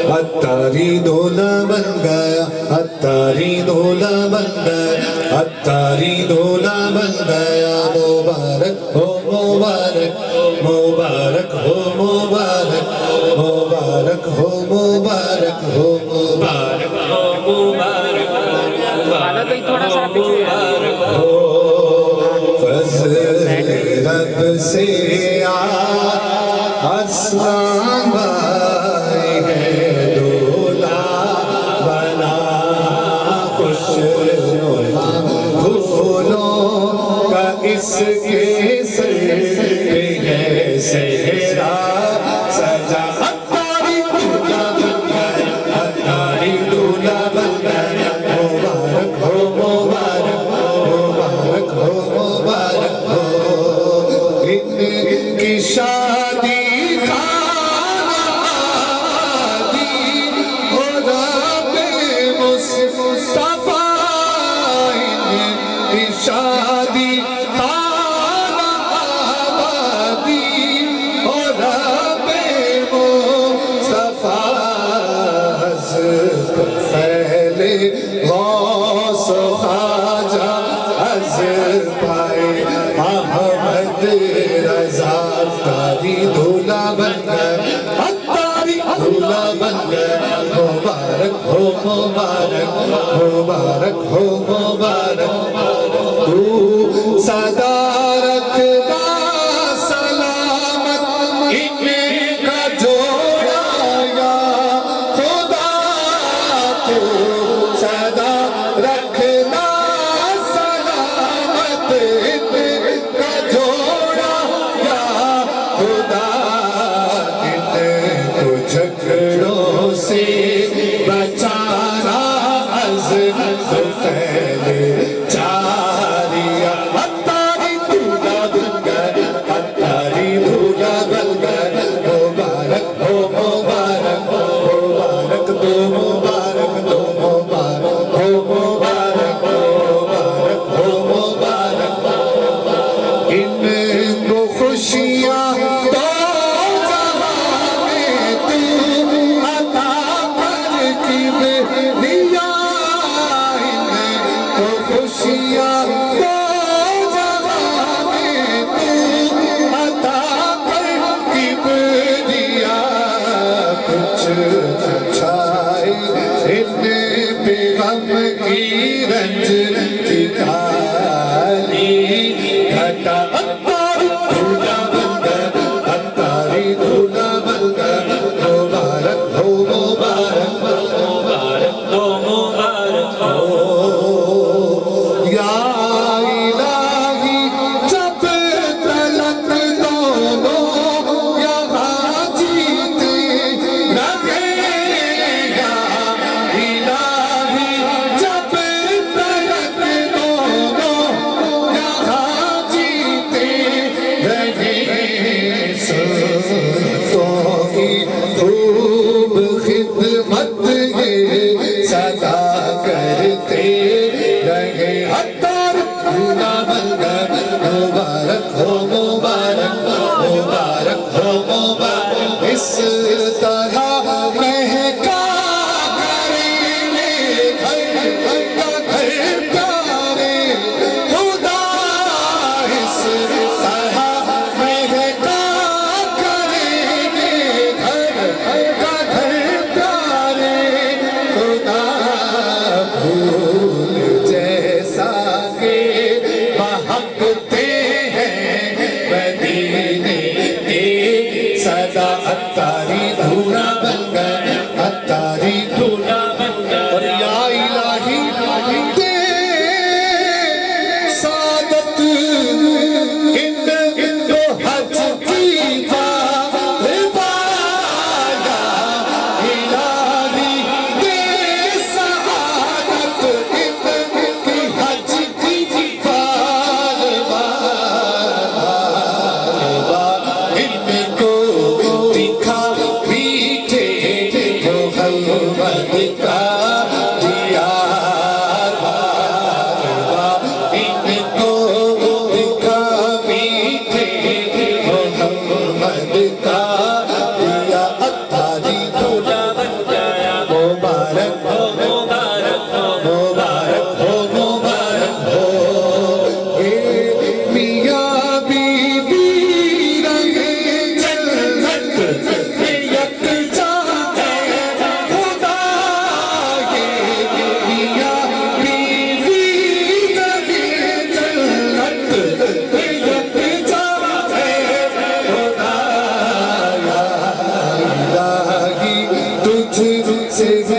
اتاری دولہ بن گیا، اتاری دولہ بن گیا، اتاری دولہ بن گیا، مبارک ہو مبارک، مبارک ہو مبارک، مبارک ہو مبارک ہو مبارک ہو مبارک ہو، فضل رب سے آسمان بھائی ہے، دولہ بنا خوش نما، پھولوں کا اس کے سر پہ ہے سہرا سجا، اتاری دولہ بن گیا، اتاری دولہ بن گیا، مبارک ہو مبارک، مبارک ہو مبارک ہو، ان کی شادی شادی آبادی اور رب مصطفیٰ، حضرت پھیلے غوث و خواجہ حضرت پائے احمد رضا، اتاری دولہ بن گیا، اتاری دولہ بن گیا، مبارک ہو مبارک، مبارک ہو مبارک، تو صدا رکھنا سلامت ان کا جوڑا یا خدا، تو صدا رکھنا سلامت ان کا جوڑا یا خدا، ان کو جھگڑوں سے بچانا عظمت پھیلے چاریا، اتاری دولہ بن گیا، اتاری دولہ بن گیا، مبارک ہو مبارک، مبارک دو مبارک دو مبارک ہو مبارک، مبارک ہو مبارک، ان کو خوشیاں خوشیاں دو جہاں میں تو عطا کر کبریا، کچھ چھائے ان پہ غم کی رنج کی کالی گھٹا، اتاری دولہ بن گیا، اتاری دولہ بن گیا، مبارک ہو مبارک، مبارک ہو مبارک ہو، یا الہی جب تلک دونوں یہاں جیتے رہے، یا الہی جب تلک تجھ سے